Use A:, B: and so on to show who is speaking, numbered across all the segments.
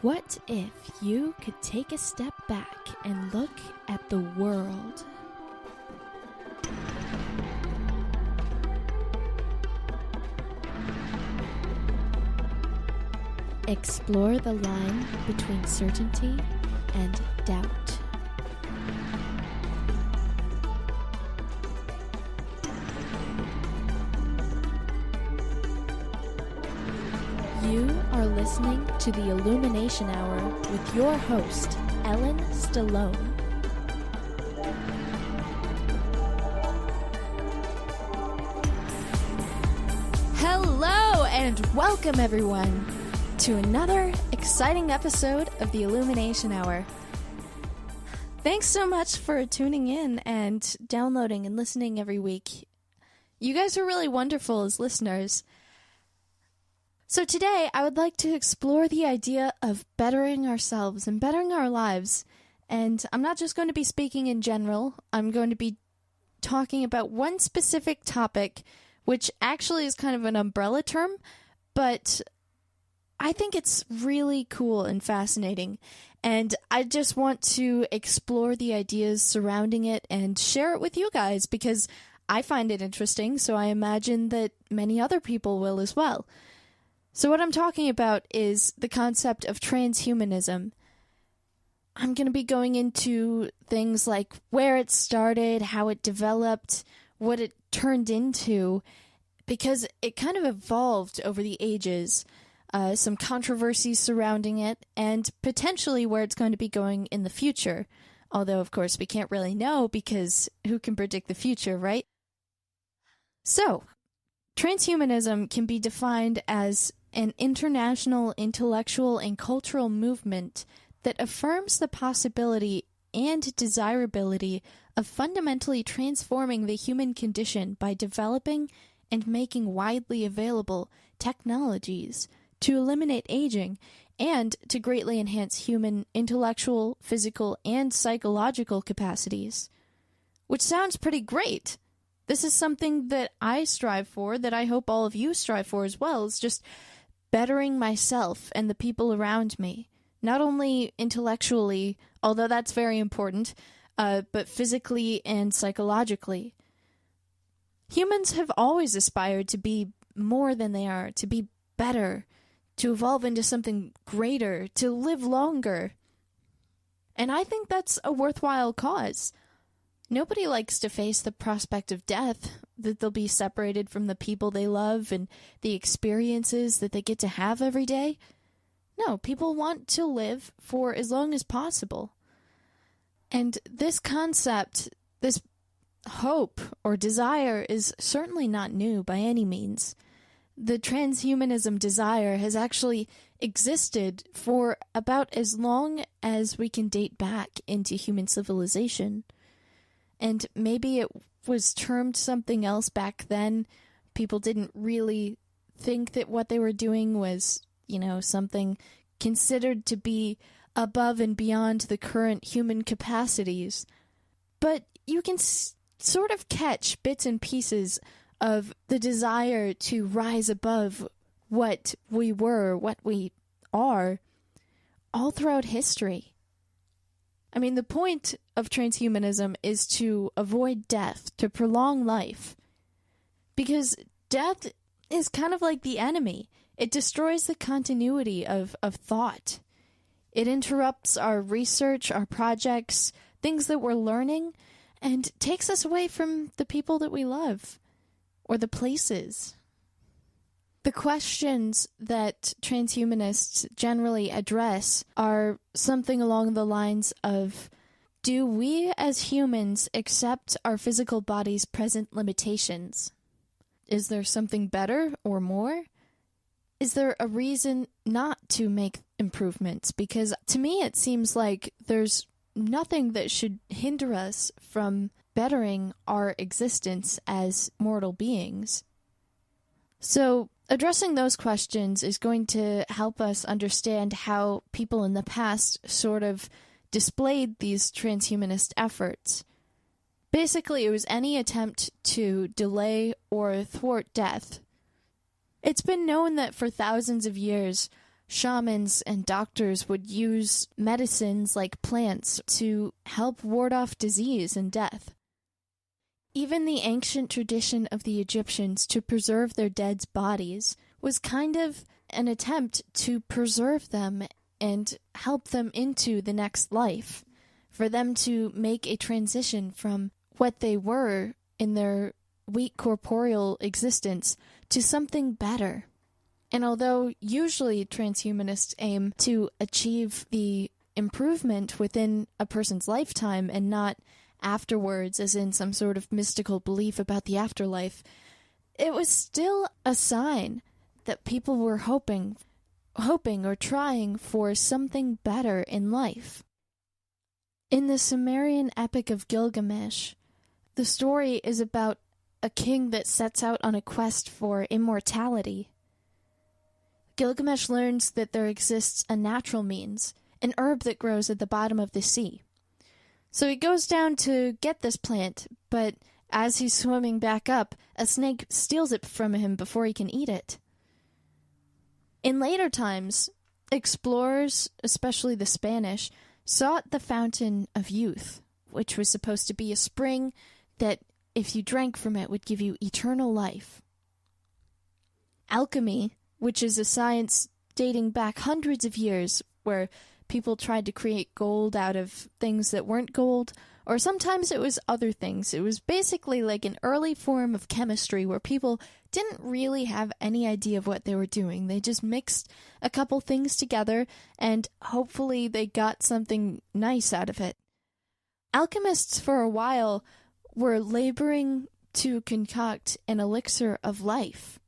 A: What if you could take a step back and look at the world? Explore the line between certainty and doubt. You are listening to the Illumination Hour with your host, Ellen Stallone. Hello and welcome everyone to another exciting episode of the Illumination Hour. Thanks so much for tuning in and downloading and listening every week. You guys are really wonderful as listeners. So today, I would like to explore the idea of bettering ourselves and bettering our lives. And I'm not just going to be speaking in general. I'm going to be talking about one specific topic, which actually is kind of an umbrella term, but I think it's really cool and fascinating. And I just want to explore the ideas surrounding it and share it with you guys because I find it interesting, so I imagine that many other people will as well. So what I'm talking about is the concept of transhumanism. I'm going to be going into things like where it started, how it developed, what it turned into, because it kind of evolved over the ages, some controversies surrounding it, and potentially where it's going to be going in the future. Although, of course, we can't really know because who can predict the future, right? So, transhumanism can be defined as an international intellectual and cultural movement that affirms the possibility and desirability of fundamentally transforming the human condition by developing and making widely available technologies to eliminate aging and to greatly enhance human intellectual, physical, and psychological capacities. Which sounds pretty great. This is something that I strive for, that I hope all of you strive for as well. It's just bettering myself and the people around me, not only intellectually, although that's very important, but physically and psychologically. Humans have always aspired to be more than they are, to be better, to evolve into something greater, to live longer. And I think that's a worthwhile cause. Nobody likes to face the prospect of death, that they'll be separated from the people they love and the experiences that they get to have every day. No, people want to live for as long as possible. And this concept, this hope or desire is certainly not new by any means. The transhumanism desire has actually existed for about as long as we can date back into human civilization. And maybe it was termed something else back then. People didn't really think that what they were doing was, something considered to be above and beyond the current human capacities. But you can sort of catch bits and pieces of the desire to rise above what we were, what we are, all throughout history. I mean, the point of transhumanism is to avoid death, to prolong life. Because death is kind of like the enemy. It destroys the continuity of thought. It interrupts our research, our projects, things that we're learning, and takes us away from the people that we love, or the places. The questions that transhumanists generally address are something along the lines of, do we as humans accept our physical body's present limitations? Is there something better or more? Is there a reason not to make improvements? Because to me it seems like there's nothing that should hinder us from bettering our existence as mortal beings. So, addressing those questions is going to help us understand how people in the past sort of displayed these transhumanist efforts. Basically, it was any attempt to delay or thwart death. It's been known that for thousands of years, shamans and doctors would use medicines like plants to help ward off disease and death. Even the ancient tradition of the Egyptians to preserve their dead's bodies was kind of an attempt to preserve them and help them into the next life, for them to make a transition from what they were in their weak corporeal existence to something better. And although usually transhumanists aim to achieve the improvement within a person's lifetime and not afterwards, as in some sort of mystical belief about the afterlife, it was still a sign that people were hoping or trying for something better in life. In the Sumerian epic of Gilgamesh, the story is about a king that sets out on a quest for immortality. Gilgamesh learns that there exists a natural means, an herb that grows at the bottom of the sea. So he goes down to get this plant, but as he's swimming back up, a snake steals it from him before he can eat it. In later times, explorers, especially the Spanish, sought the fountain of youth, which was supposed to be a spring that, if you drank from it, would give you eternal life. Alchemy, which is a science dating back hundreds of years, where people tried to create gold out of things that weren't gold, or sometimes it was other things. It was basically like an early form of chemistry where people didn't really have any idea of what they were doing. They just mixed a couple things together, and hopefully they got something nice out of it. Alchemists for a while were laboring to concoct an elixir of life.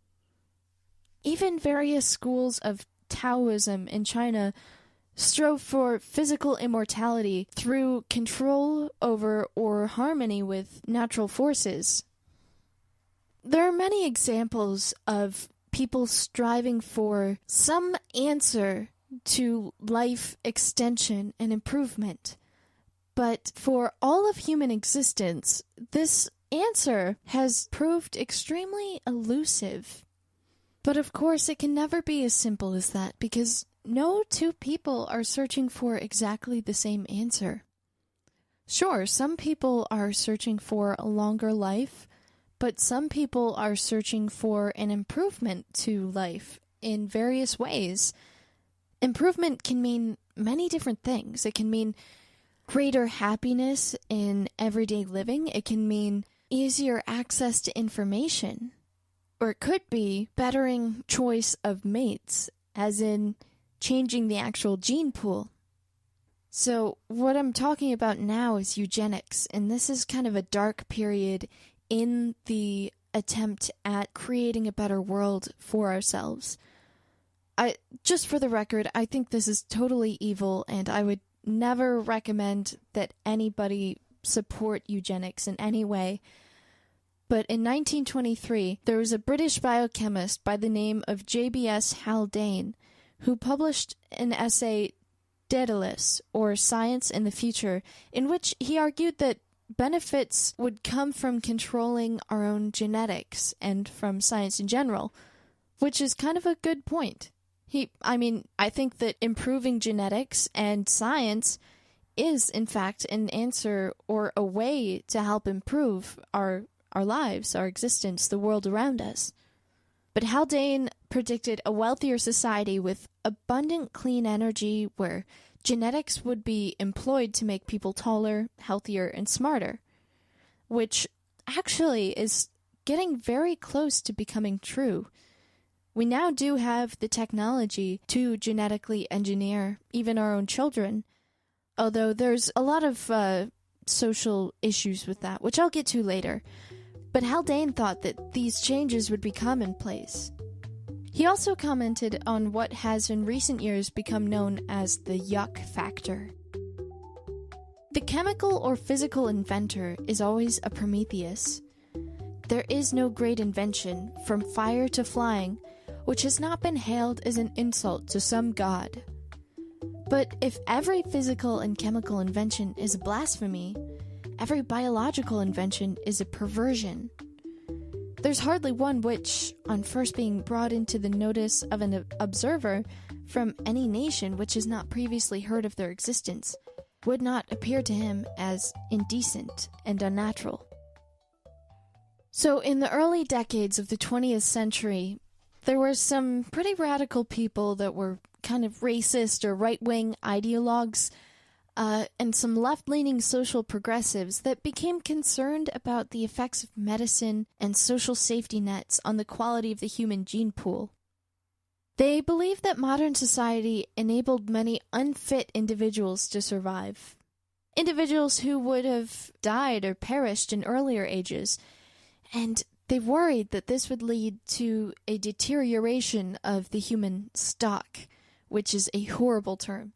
A: Even various schools of Taoism in China strove for physical immortality through control over or harmony with natural forces. There are many examples of people striving for some answer to life extension and improvement. But for all of human existence, this answer has proved extremely elusive. But of course, it can never be as simple as that, because no two people are searching for exactly the same answer. Sure, some people are searching for a longer life, but some people are searching for an improvement to life in various ways. Improvement can mean many different things. It can mean greater happiness in everyday living. It can mean easier access to information. Or it could be bettering choice of mates, as in changing the actual gene pool. So what I'm talking about now is eugenics, and this is kind of a dark period in the attempt at creating a better world for ourselves. Just for the record, I think this is totally evil, and I would never recommend that anybody support eugenics in any way. But in 1923, there was a British biochemist by the name of J.B.S. Haldane who published an essay, Daedalus, or Science in the Future, in which he argued that benefits would come from controlling our own genetics and from science in general, which is kind of a good point. I think that improving genetics and science is, in fact, an answer or a way to help improve our lives, our existence, the world around us. But Haldane predicted a wealthier society with abundant clean energy where genetics would be employed to make people taller, healthier, and smarter, which actually is getting very close to becoming true. We now do have the technology to genetically engineer even our own children, although there's a lot of social issues with that, which I'll get to later. But Haldane thought that these changes would be commonplace. He also commented on what has in recent years become known as the yuck factor. The chemical or physical inventor is always a Prometheus. There is no great invention, from fire to flying, which has not been hailed as an insult to some god. But if every physical and chemical invention is a blasphemy, every biological invention is a perversion. There's hardly one which, on first being brought into the notice of an observer, from any nation which has not previously heard of their existence would not appear to him as indecent and unnatural. So in the early decades of the 20th century, there were some pretty radical people that were kind of racist or right-wing ideologues, and some left-leaning social progressives that became concerned about the effects of medicine and social safety nets on the quality of the human gene pool. They believed that modern society enabled many unfit individuals to survive. Individuals who would have died or perished in earlier ages, and they worried that this would lead to a deterioration of the human stock, which is a horrible term.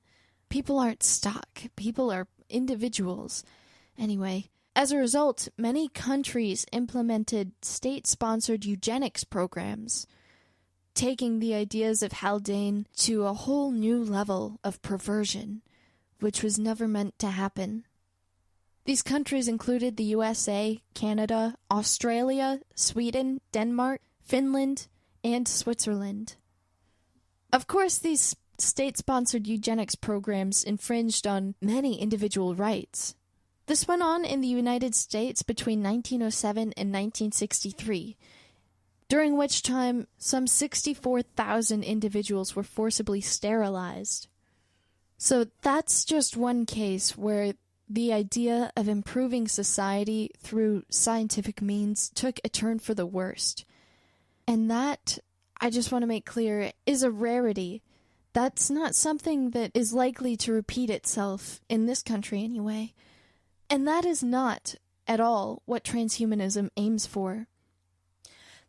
A: People aren't stock. People are individuals. Anyway, as a result, many countries implemented state-sponsored eugenics programs, taking the ideas of Haldane to a whole new level of perversion, which was never meant to happen. These countries included the USA, Canada, Australia, Sweden, Denmark, Finland, and Switzerland. Of course, these state-sponsored eugenics programs infringed on many individual rights. This went on in the United States between 1907 and 1963, during which time some 64,000 individuals were forcibly sterilized. So that's just one case where the idea of improving society through scientific means took a turn for the worst. And that, I just want to make clear, is a rarity. That's not something that is likely to repeat itself, in this country anyway. And that is not at all what transhumanism aims for.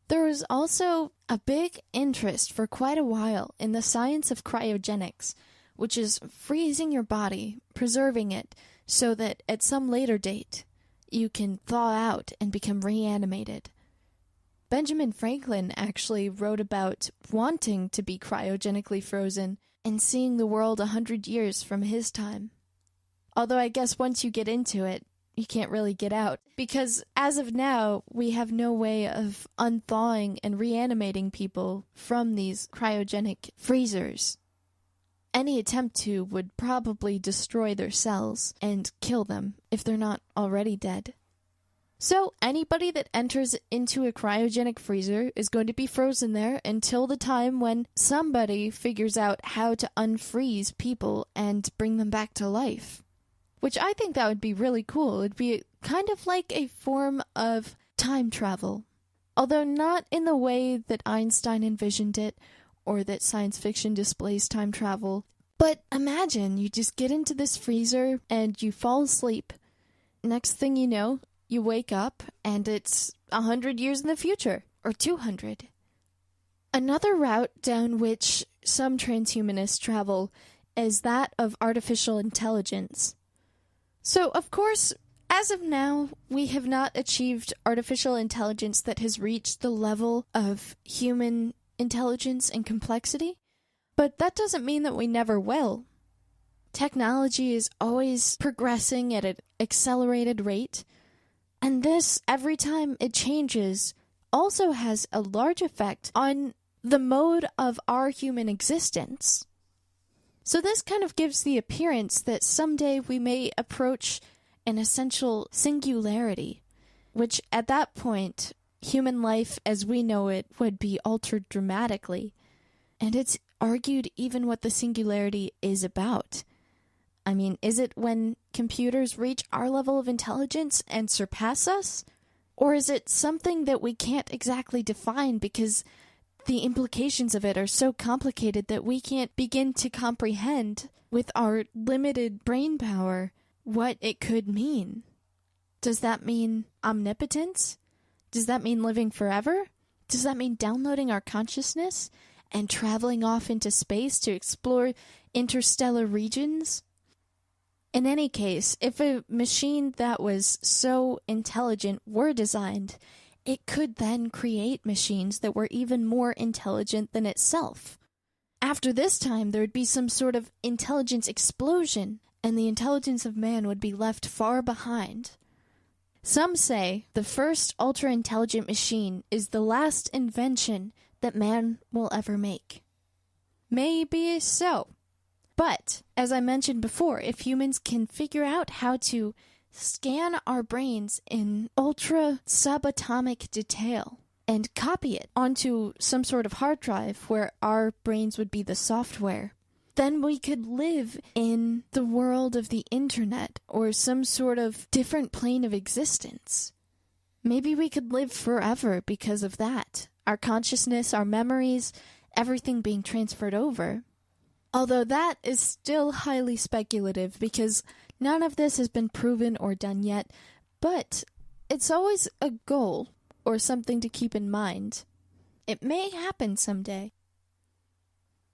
A: There was also a big interest for quite a while in the science of cryogenics, which is freezing your body, preserving it, so that at some later date you can thaw out and become reanimated. Benjamin Franklin actually wrote about wanting to be cryogenically frozen and seeing the world 100 years from his time. Although I guess once you get into it, you can't really get out, because as of now, we have no way of unthawing and reanimating people from these cryogenic freezers. Any attempt to would probably destroy their cells and kill them if they're not already dead. So anybody that enters into a cryogenic freezer is going to be frozen there until the time when somebody figures out how to unfreeze people and bring them back to life. Which I think that would be really cool. It'd be kind of like a form of time travel. Although not in the way that Einstein envisioned it, or that science fiction displays time travel. But imagine you just get into this freezer and you fall asleep. Next thing you know, you wake up and it's 100 years in the future, or 200. Another route down which some transhumanists travel is that of artificial intelligence. So, of course, as of now, we have not achieved artificial intelligence that has reached the level of human intelligence and complexity, but that doesn't mean that we never will. Technology is always progressing at an accelerated rate, and this, every time it changes, also has a large effect on the mode of our human existence. So this kind of gives the appearance that someday we may approach an essential singularity, which at that point, human life as we know it would be altered dramatically. And it's argued even what the singularity is about. I mean, is it when computers reach our level of intelligence and surpass us? Or is it something that we can't exactly define because the implications of it are so complicated that we can't begin to comprehend with our limited brain power what it could mean? Does that mean omnipotence? Does that mean living forever? Does that mean downloading our consciousness and traveling off into space to explore interstellar regions? In any case, if a machine that was so intelligent were designed, it could then create machines that were even more intelligent than itself. After this time, there would be some sort of intelligence explosion, and the intelligence of man would be left far behind. Some say the first ultra-intelligent machine is the last invention that man will ever make. Maybe so. But, as I mentioned before, if humans can figure out how to scan our brains in ultra subatomic detail and copy it onto some sort of hard drive where our brains would be the software, then we could live in the world of the internet or some sort of different plane of existence. Maybe we could live forever because of that. Our consciousness, our memories, everything being transferred over. Although that is still highly speculative because none of this has been proven or done yet, but it's always a goal or something to keep in mind. It may happen someday.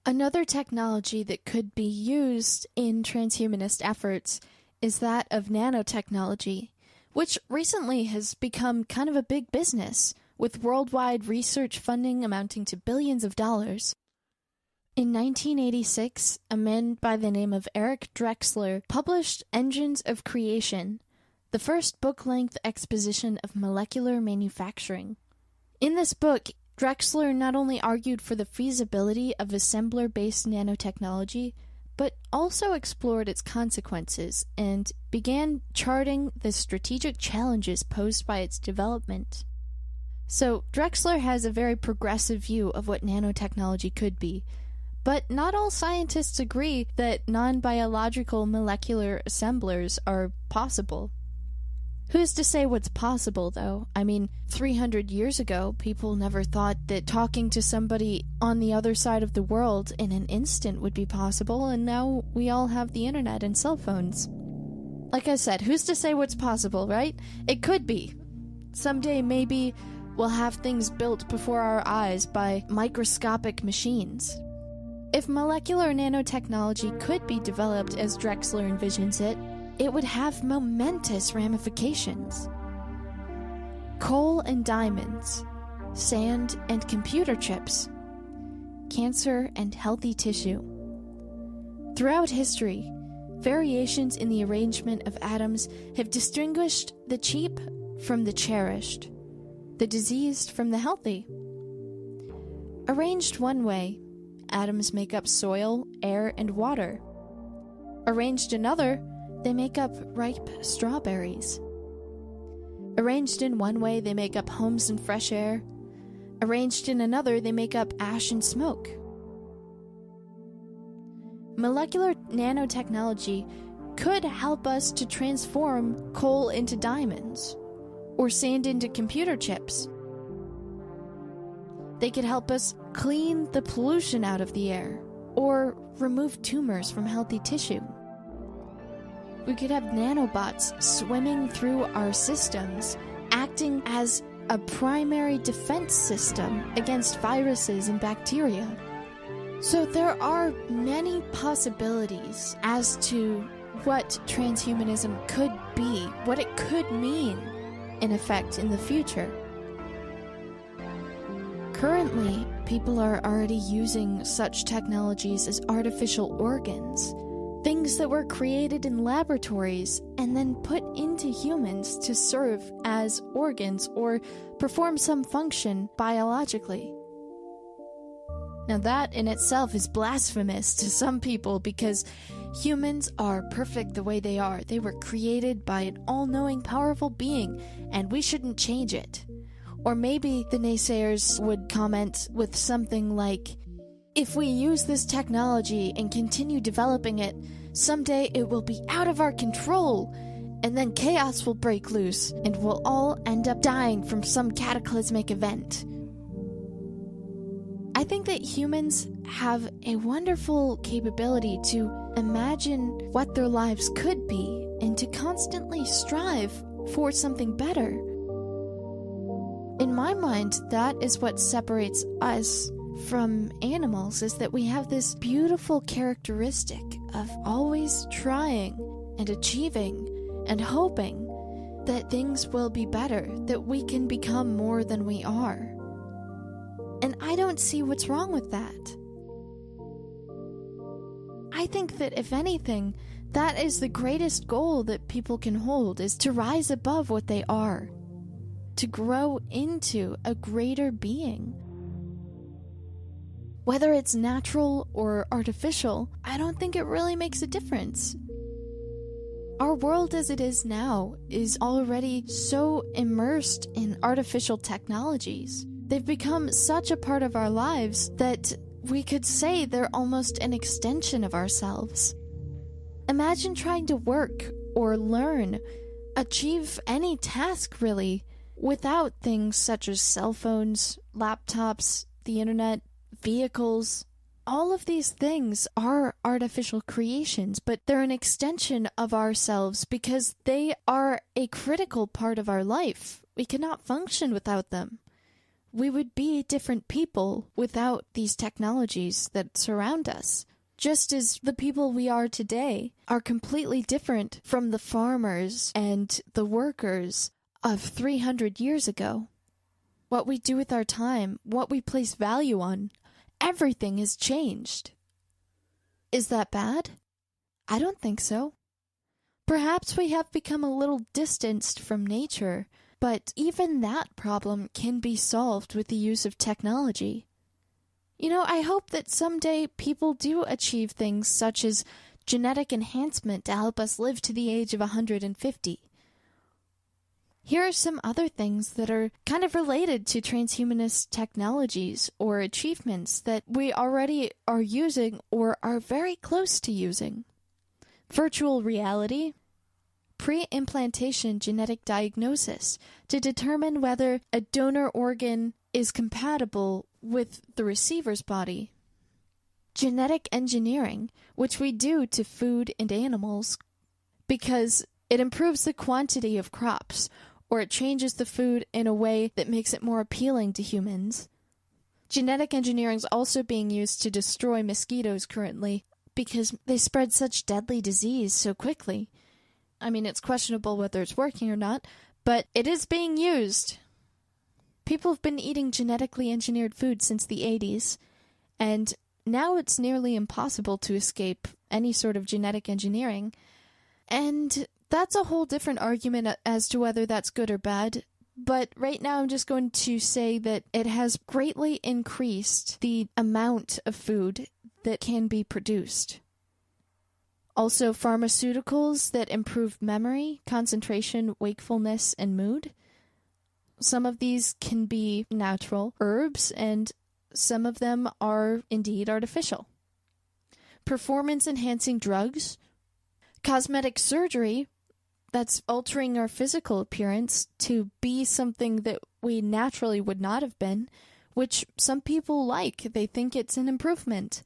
A: Another technology that could be used in transhumanist efforts is that of nanotechnology, which recently has become kind of a big business, with worldwide research funding amounting to billions of dollars. In 1986, a man by the name of Eric Drexler published Engines of Creation, the first book-length exposition of molecular manufacturing. In this book, Drexler not only argued for the feasibility of assembler-based nanotechnology, but also explored its consequences and began charting the strategic challenges posed by its development. So, Drexler has a very progressive view of what nanotechnology could be, but not all scientists agree that non-biological molecular assemblers are possible. Who's to say what's possible, though? I mean, 300 years ago, people never thought that talking to somebody on the other side of the world in an instant would be possible, and now we all have the internet and cell phones. Like I said, who's to say what's possible, right? It could be. Someday, maybe, we'll have things built before our eyes by microscopic machines. If molecular nanotechnology could be developed as Drexler envisions it, it would have momentous ramifications. Coal and diamonds, sand and computer chips, cancer and healthy tissue. Throughout history, variations in the arrangement of atoms have distinguished the cheap from the cherished, the diseased from the healthy. Arranged one way, atoms make up soil, air, and water. Arranged another, they make up ripe strawberries. Arranged in one way, they make up homes and fresh air. Arranged in another, they make up ash and smoke. Molecular nanotechnology could help us to transform coal into diamonds, or sand into computer chips. They could help us clean the pollution out of the air, or remove tumors from healthy tissue. We could have nanobots swimming through our systems, acting as a primary defense system against viruses and bacteria. So there are many possibilities as to what transhumanism could be, what it could mean, in effect, in the future. Currently, people are already using such technologies as artificial organs, things that were created in laboratories and then put into humans to serve as organs or perform some function biologically. Now that in itself is blasphemous to some people because humans are perfect the way they are. They were created by an all-knowing, powerful being, and we shouldn't change it. Or maybe the naysayers would comment with something like, if we use this technology and continue developing it, someday it will be out of our control, and then chaos will break loose, and we'll all end up dying from some cataclysmic event. I think that humans have a wonderful capability to imagine what their lives could be, and to constantly strive for something better. In my mind, that is what separates us from animals, is that we have this beautiful characteristic of always trying and achieving and hoping that things will be better, that we can become more than we are. And I don't see what's wrong with that. I think that if anything, that is the greatest goal that people can hold, is to rise above what they are, to grow into a greater being. Whether it's natural or artificial, I don't think it really makes a difference. Our world as it is now is already so immersed in artificial technologies. They've become such a part of our lives that we could say they're almost an extension of ourselves. Imagine trying to work or learn, achieve any task really, without things such as cell phones, laptops, the internet, vehicles. All of these things are artificial creations, but they're an extension of ourselves because they are a critical part of our life. We cannot function without them. We would be different people without these technologies that surround us. Just as the people we are today are completely different from the farmers and the workers of 300 years ago. What we do with our time, what we place value on, everything has changed. Is that bad? I don't think so. Perhaps we have become a little distanced from nature, but even that problem can be solved with the use of technology. I hope that someday people do achieve things such as genetic enhancement to help us live to the age of 150. Here are some other things that are kind of related to transhumanist technologies or achievements that we already are using or are very close to using. Virtual reality, pre-implantation genetic diagnosis to determine whether a donor organ is compatible with the receiver's body. Genetic engineering, which we do to food and animals because it improves the quantity of crops, or it changes the food in a way that makes it more appealing to humans. Genetic engineering is also being used to destroy mosquitoes currently because they spread such deadly disease so quickly. I mean, it's questionable whether it's working or not, but it is being used. People have been eating genetically engineered food since the 80s, and now it's nearly impossible to escape any sort of genetic engineering. And that's a whole different argument as to whether that's good or bad, but right now I'm just going to say that it has greatly increased the amount of food that can be produced. Also, pharmaceuticals that improve memory, concentration, wakefulness, and mood. Some of these can be natural herbs, and some of them are indeed artificial. Performance-enhancing drugs, cosmetic surgery, that's altering our physical appearance to be something that we naturally would not have been, which some people like. They think it's an improvement.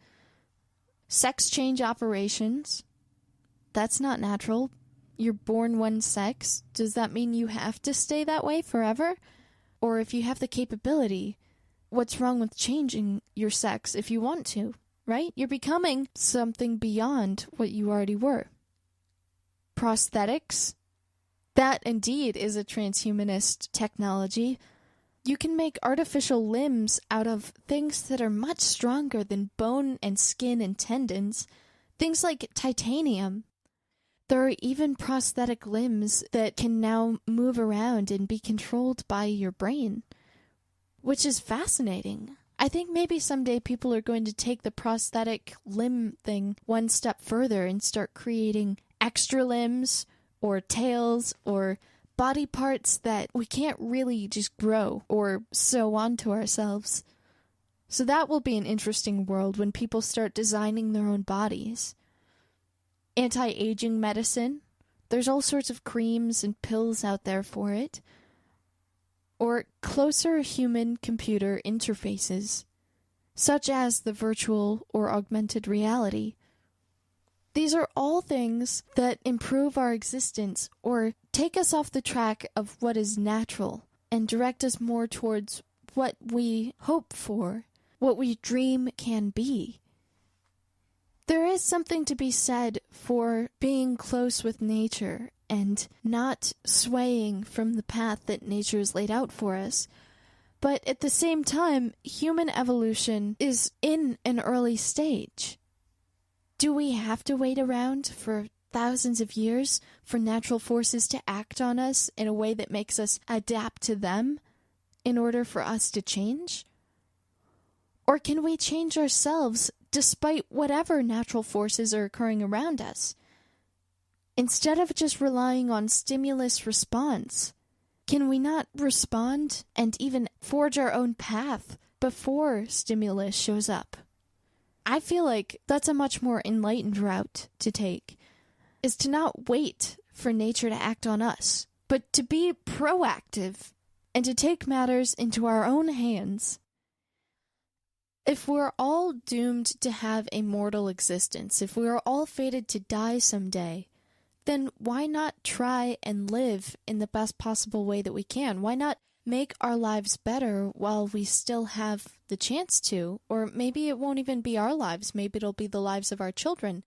A: Sex change operations, that's not natural. You're born one sex. Does that mean you have to stay that way forever? Or if you have the capability, what's wrong with changing your sex if you want to, right? You're becoming something beyond what you already were. Prosthetics, that indeed is a transhumanist technology. You can make artificial limbs out of things that are much stronger than bone and skin and tendons, things like titanium. There are even prosthetic limbs that can now move around and be controlled by your brain, which is fascinating. I think maybe someday people are going to take the prosthetic limb thing one step further and start creating extra limbs or tails or body parts that we can't really just grow or sew onto ourselves. So that will be an interesting world when people start designing their own bodies. Anti-aging medicine. There's all sorts of creams and pills out there for it. Or closer human-computer interfaces, such as the virtual or augmented reality. These are all things that improve our existence or take us off the track of what is natural and direct us more towards what we hope for, what we dream can be. There is something to be said for being close with nature and not swaying from the path that nature has laid out for us. But at the same time, human evolution is in an early stage. Do we have to wait around for thousands of years for natural forces to act on us in a way that makes us adapt to them in order for us to change? Or can we change ourselves despite whatever natural forces are occurring around us? Instead of just relying on stimulus response, can we not respond and even forge our own path before stimulus shows up? I feel like that's a much more enlightened route to take, is to not wait for nature to act on us, but to be proactive and to take matters into our own hands. If we're all doomed to have a mortal existence, if we are all fated to die someday, then why not try and live in the best possible way that we can? Why not make our lives better while we still have the chance to? Or maybe it won't even be our lives, maybe it'll be the lives of our children.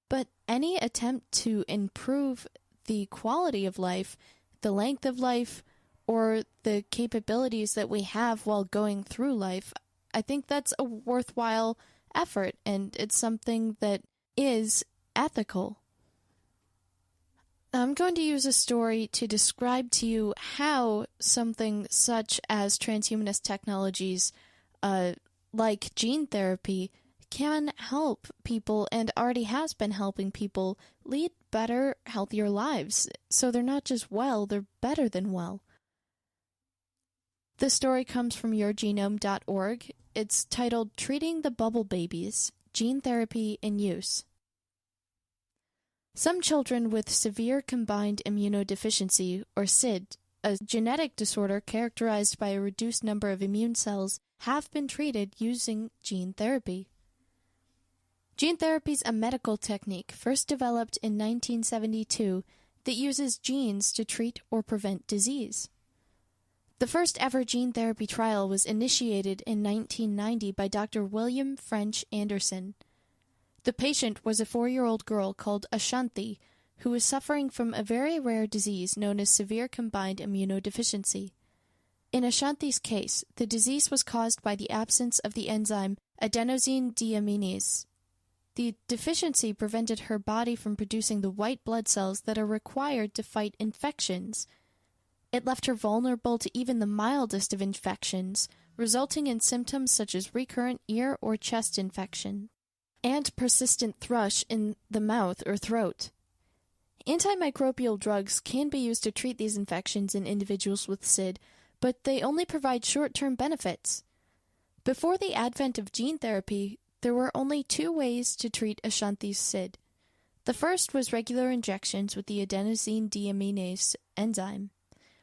A: But any attempt to improve the quality of life, the length of life, or the capabilities that we have while going through life, I think that's a worthwhile effort, and it's something that is ethical. I'm going to use a story to describe to you how something such as transhumanist technologies, like gene therapy, can help people and already has been helping people lead better, healthier lives. So they're not just well, they're better than well. The story comes from yourgenome.org. It's titled Treating the Bubble Babies, Gene Therapy in Use. Some children with severe combined immunodeficiency, or SID, a genetic disorder characterized by a reduced number of immune cells, have been treated using gene therapy. Gene therapy is a medical technique first developed in 1972 that uses genes to treat or prevent disease. The first ever gene therapy trial was initiated in 1990 by Dr. William French Anderson. The patient was a 4-year-old girl called Ashanti, who was suffering from a very rare disease known as severe combined immunodeficiency. In Ashanti's case, the disease was caused by the absence of the enzyme adenosine deaminase. The deficiency prevented her body from producing the white blood cells that are required to fight infections. It left her vulnerable to even the mildest of infections, resulting in symptoms such as recurrent ear or chest infection and persistent thrush in the mouth or throat. Antimicrobial drugs can be used to treat these infections in individuals with SID, but they only provide short-term benefits. Before the advent of gene therapy, there were only 2 ways to treat Ashanti's SID. The first was regular injections with the adenosine deaminase enzyme,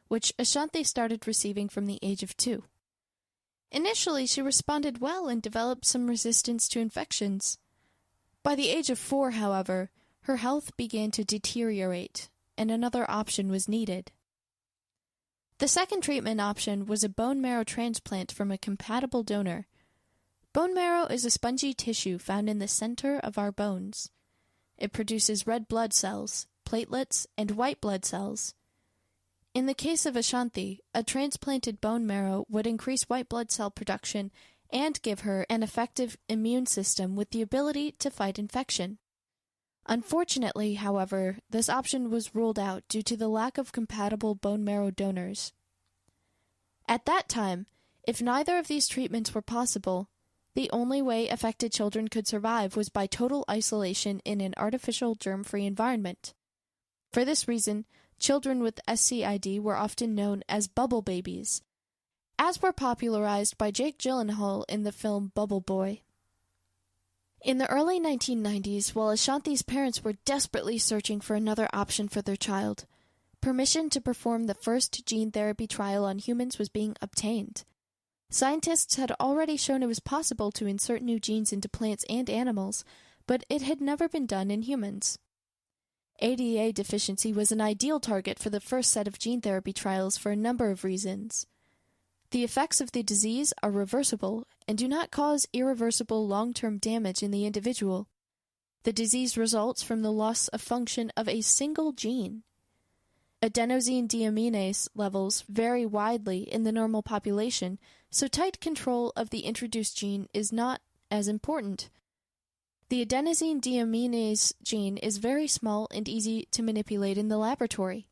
A: which Ashanti started receiving from the age of 2. Initially, she responded well and developed some resistance to infections. By the age of 4, however, her health began to deteriorate, and another option was needed. The second treatment option was a bone marrow transplant from a compatible donor. Bone marrow is a spongy tissue found in the center of our bones. It produces red blood cells, platelets, and white blood cells. In the case of Ashanti, a transplanted bone marrow would increase white blood cell production and give her an effective immune system with the ability to fight infection. Unfortunately, however, this option was ruled out due to the lack of compatible bone marrow donors. At that time, if neither of these treatments were possible, the only way affected children could survive was by total isolation in an artificial germ-free environment. For this reason, children with SCID were often known as bubble babies, as were popularized by Jake Gyllenhaal in the film Bubble Boy. In the early 1990s, while Ashanti's parents were desperately searching for another option for their child, permission to perform the first gene therapy trial on humans was being obtained. Scientists had already shown it was possible to insert new genes into plants and animals, but it had never been done in humans. ADA deficiency was an ideal target for the first set of gene therapy trials for a number of reasons. The effects of the disease are reversible and do not cause irreversible long-term damage in the individual. The disease results from the loss of function of a single gene. Adenosine deaminase levels vary widely in the normal population, so tight control of the introduced gene is not as important. The adenosine deaminase gene is very small and easy to manipulate in the laboratory.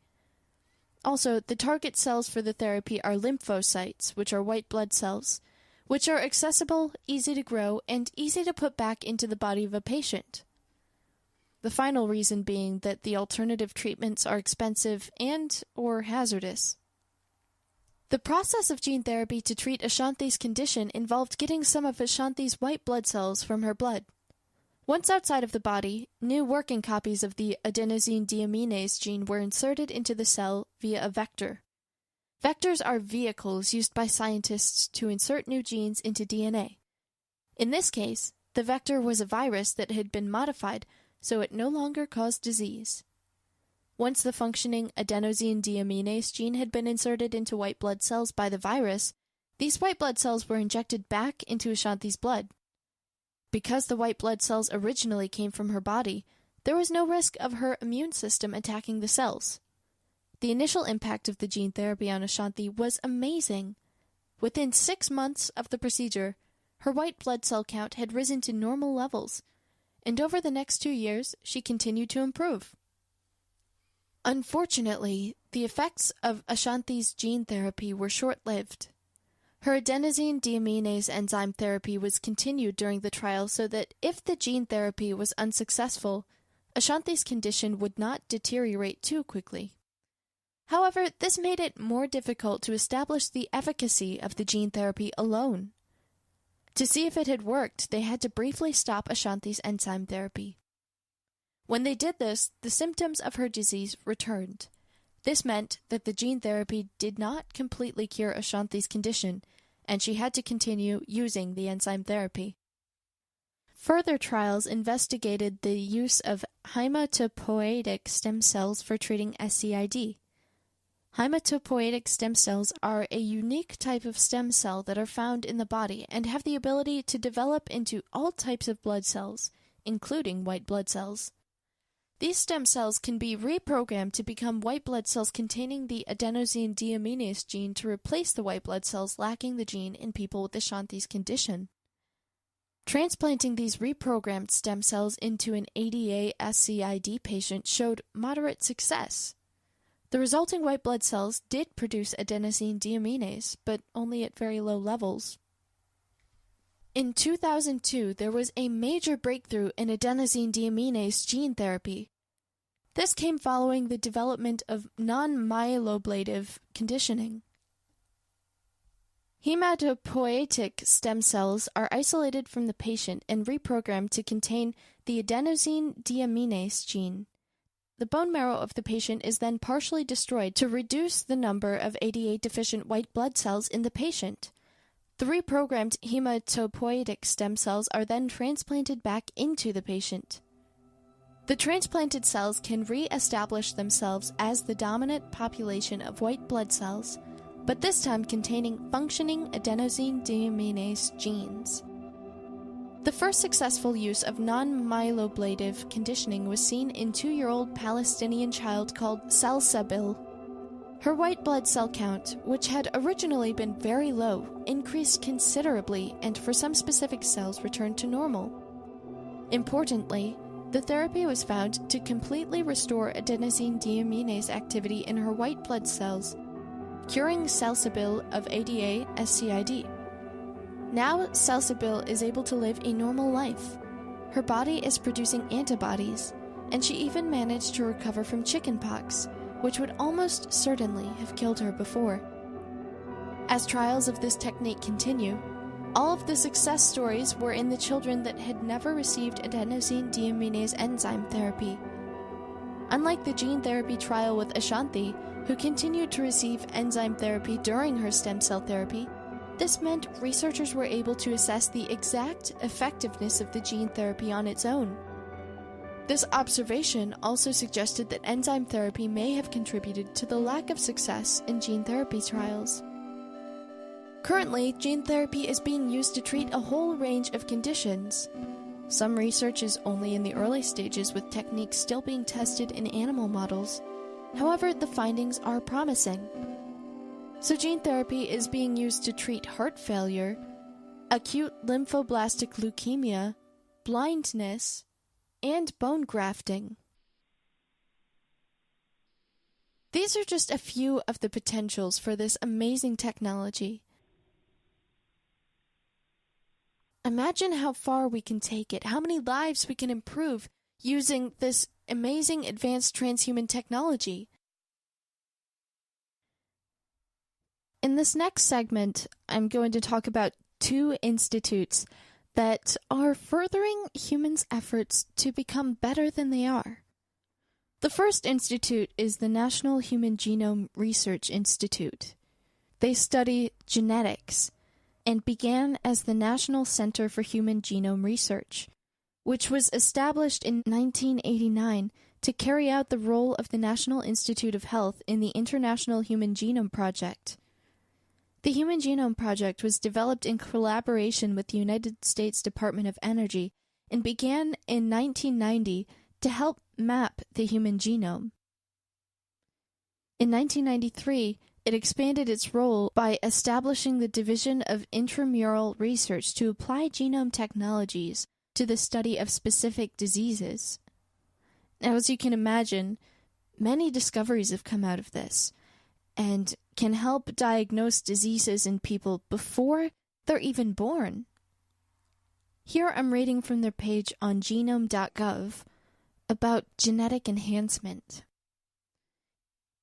A: Also, the target cells for the therapy are lymphocytes, which are white blood cells, which are accessible, easy to grow, and easy to put back into the body of a patient. The final reason being that the alternative treatments are expensive and/or hazardous. The process of gene therapy to treat Ashanti's condition involved getting some of Ashanti's white blood cells from her blood. Once outside of the body, new working copies of the adenosine deaminase gene were inserted into the cell via a vector. Vectors are vehicles used by scientists to insert new genes into DNA. In this case, the vector was a virus that had been modified so it no longer caused disease. Once the functioning adenosine deaminase gene had been inserted into white blood cells by the virus, these white blood cells were injected back into Ashanti's blood. Because the white blood cells originally came from her body, there was no risk of her immune system attacking the cells. The initial impact of the gene therapy on Ashanti was amazing. Within 6 months of the procedure, her white blood cell count had risen to normal levels, and over the next 2 years, she continued to improve. Unfortunately, the effects of Ashanti's gene therapy were short-lived. Her adenosine deaminase enzyme therapy was continued during the trial so that if the gene therapy was unsuccessful, Ashanti's condition would not deteriorate too quickly. However, this made it more difficult to establish the efficacy of the gene therapy alone. To see if it had worked, they had to briefly stop Ashanti's enzyme therapy. When they did this, the symptoms of her disease returned. This meant that the gene therapy did not completely cure Ashanti's condition, and she had to continue using the enzyme therapy. Further trials investigated the use of hematopoietic stem cells for treating SCID. Hematopoietic stem cells are a unique type of stem cell that are found in the body and have the ability to develop into all types of blood cells, including white blood cells. These stem cells can be reprogrammed to become white blood cells containing the adenosine deaminase gene to replace the white blood cells lacking the gene in people with Ashanti's condition. Transplanting these reprogrammed stem cells into an ADA-SCID patient showed moderate success. The resulting white blood cells did produce adenosine deaminase, but only at very low levels. In 2002, there was a major breakthrough in adenosine deaminase gene therapy. This came following the development of non-myeloablative conditioning. Hematopoietic stem cells are isolated from the patient and reprogrammed to contain the adenosine deaminase gene. The bone marrow of the patient is then partially destroyed to reduce the number of ADA-deficient white blood cells in the patient. The reprogrammed hematopoietic stem cells are then transplanted back into the patient. The transplanted cells can re-establish themselves as the dominant population of white blood cells, but this time containing functioning adenosine deaminase genes. The first successful use of non-myeloablative conditioning was seen in 2-year-old Palestinian child called Salsabil. Her white blood cell count, which had originally been very low, increased considerably and for some specific cells returned to normal. Importantly, the therapy was found to completely restore adenosine deaminase activity in her white blood cells, curing Salsabil of ADA-SCID. Now, Salsabil is able to live a normal life. Her body is producing antibodies, and she even managed to recover from chickenpox, which would almost certainly have killed her before. As trials of this technique continue, all of the success stories were in the children that had never received adenosine deaminase enzyme therapy. Unlike the gene therapy trial with Ashanti, who continued to receive enzyme therapy during her stem cell therapy, this meant researchers were able to assess the exact effectiveness of the gene therapy on its own. This observation also suggested that enzyme therapy may have contributed to the lack of success in gene therapy trials. Currently, gene therapy is being used to treat a whole range of conditions. Some research is only in the early stages with techniques still being tested in animal models. However, the findings are promising. So gene therapy is being used to treat heart failure, acute lymphoblastic leukemia, blindness, and bone grafting. These are just a few of the potentials for this amazing technology. Imagine how far we can take it, how many lives we can improve using this amazing advanced transhuman technology. In this next segment, I'm going to talk about 2 institutes that are furthering humans' efforts to become better than they are. The first institute is the National Human Genome Research Institute. They study genetics and began as the National Center for Human Genome Research, which was established in 1989 to carry out the role of the National Institute of Health in the International Human Genome Project. The Human Genome Project was developed in collaboration with the United States Department of Energy and began in 1990 to help map the human genome. In 1993, it expanded its role by establishing the Division of Intramural Research to apply genome technologies to the study of specific diseases. Now, as you can imagine, many discoveries have come out of this and can help diagnose diseases in people before they're even born. Here I'm reading from their page on genome.gov about genetic enhancement.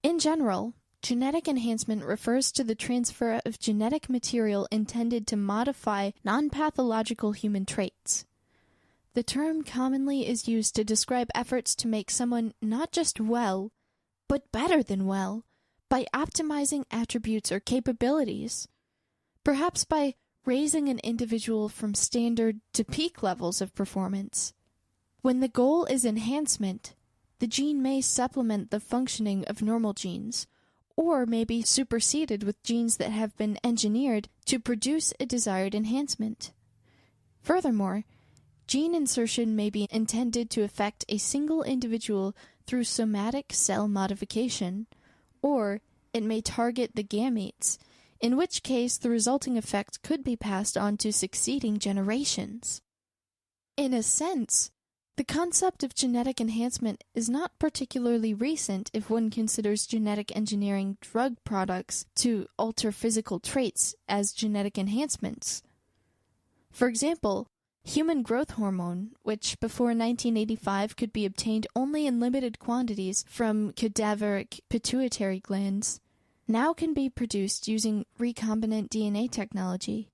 A: In general, genetic enhancement refers to the transfer of genetic material intended to modify non-pathological human traits. The term commonly is used to describe efforts to make someone not just well, but better than well, by optimizing attributes or capabilities, perhaps by raising an individual from standard to peak levels of performance. When the goal is enhancement, the gene may supplement the functioning of normal genes, or may be superseded with genes that have been engineered to produce a desired enhancement. Furthermore, gene insertion may be intended to affect a single individual through somatic cell modification, or it may target the gametes, in which case the resulting effect could be passed on to succeeding generations. In a sense, the concept of genetic enhancement is not particularly recent if one considers genetic engineering drug products to alter physical traits as genetic enhancements. For example, human growth hormone, which before 1985 could be obtained only in limited quantities from cadaveric pituitary glands, now can be produced using recombinant DNA technology.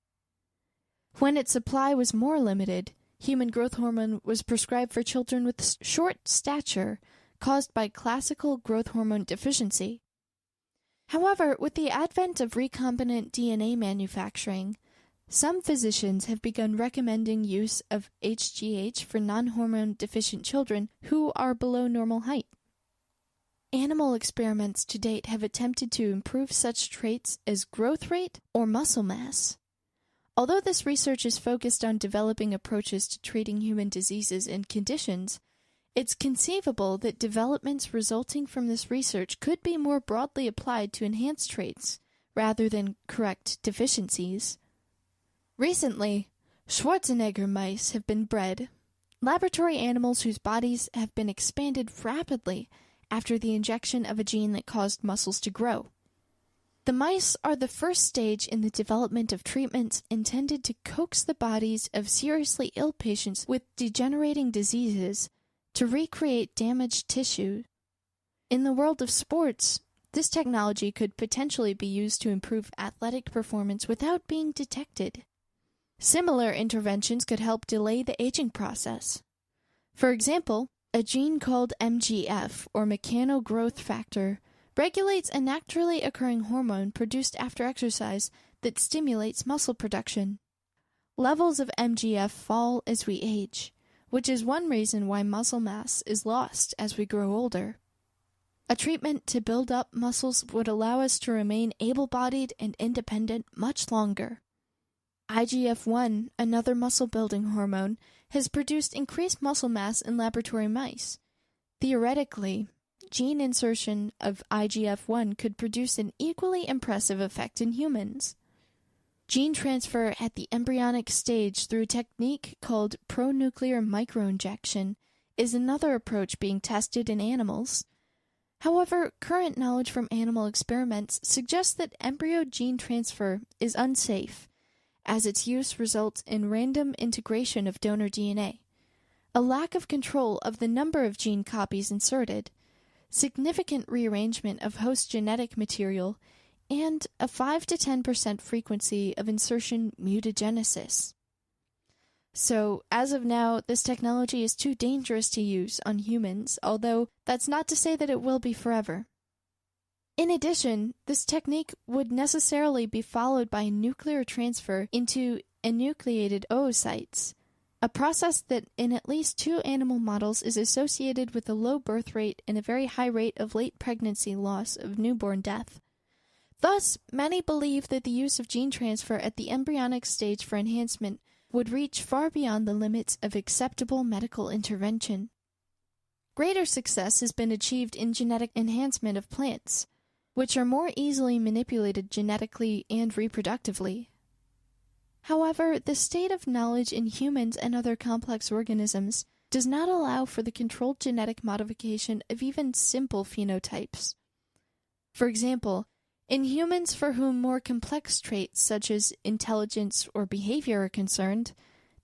A: When its supply was more limited, human growth hormone was prescribed for children with short stature caused by classical growth hormone deficiency. However, with the advent of recombinant DNA manufacturing, some physicians have begun recommending use of HGH for non-hormone deficient children who are below normal height. Animal experiments to date have attempted to improve such traits as growth rate or muscle mass. Although this research is focused on developing approaches to treating human diseases and conditions, it's conceivable that developments resulting from this research could be more broadly applied to enhance traits rather than correct deficiencies. Recently, Schwarzenegger mice have been bred, laboratory animals whose bodies have been expanded rapidly after the injection of a gene that caused muscles to grow. The mice are the first stage in the development of treatments intended to coax the bodies of seriously ill patients with degenerating diseases to recreate damaged tissue. In the world of sports, this technology could potentially be used to improve athletic performance without being detected. Similar interventions could help delay the aging process. For example, a gene called MGF, or mechanogrowth factor, regulates a naturally occurring hormone produced after exercise that stimulates muscle production. Levels of MGF fall as we age, which is one reason why muscle mass is lost as we grow older. A treatment to build up muscles would allow us to remain able-bodied and independent much longer. IGF-1, another muscle-building hormone, has produced increased muscle mass in laboratory mice. Theoretically, gene insertion of IGF-1 could produce an equally impressive effect in humans. Gene transfer at the embryonic stage through a technique called pronuclear microinjection is another approach being tested in animals. However, current knowledge from animal experiments suggests that embryo gene transfer is unsafe, as its use results in random integration of donor DNA, a lack of control of the number of gene copies inserted, significant rearrangement of host genetic material, and a 5 to 10% frequency of insertion mutagenesis. So, as of now, this technology is too dangerous to use on humans, although that's not to say that it will be forever. In addition, this technique would necessarily be followed by a nuclear transfer into enucleated oocytes, a process that in at least 2 animal models is associated with a low birth rate and a very high rate of late pregnancy loss of newborn death. Thus, many believe that the use of gene transfer at the embryonic stage for enhancement would reach far beyond the limits of acceptable medical intervention. Greater success has been achieved in genetic enhancement of plants, which are more easily manipulated genetically and reproductively. However, the state of knowledge in humans and other complex organisms does not allow for the controlled genetic modification of even simple phenotypes. For example, in humans for whom more complex traits such as intelligence or behavior are concerned,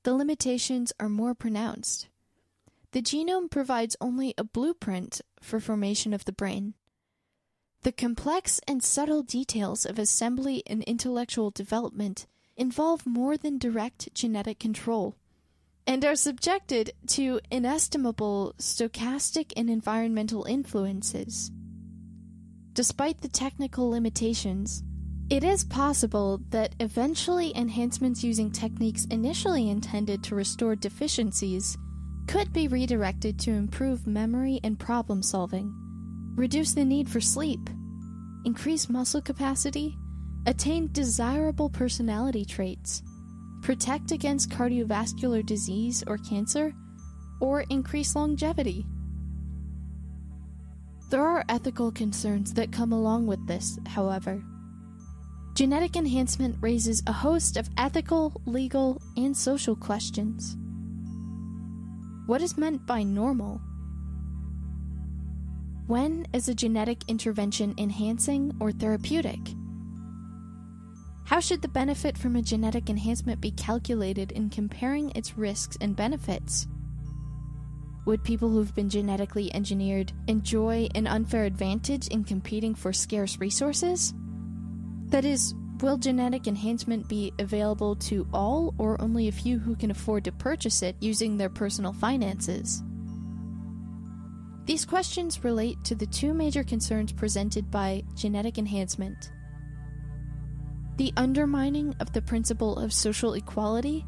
A: the limitations are more pronounced. The genome provides only a blueprint for formation of the brain. The complex and subtle details of assembly and intellectual development involve more than direct genetic control, and are subjected to inestimable stochastic and environmental influences. Despite the technical limitations, it is possible that eventually enhancements using techniques initially intended to restore deficiencies could be redirected to improve memory and problem solving, reduce the need for sleep, increase muscle capacity, attain desirable personality traits, protect against cardiovascular disease or cancer, or increase longevity. There are ethical concerns that come along with this, however. Genetic enhancement raises a host of ethical, legal, and social questions. What is meant by normal? When is a genetic intervention enhancing or therapeutic? How should the benefit from a genetic enhancement be calculated in comparing its risks and benefits? Would people who've been genetically engineered enjoy an unfair advantage in competing for scarce resources? That is, will genetic enhancement be available to all or only a few who can afford to purchase it using their personal finances? These questions relate to the 2 major concerns presented by genetic enhancement: the undermining of the principle of social equality,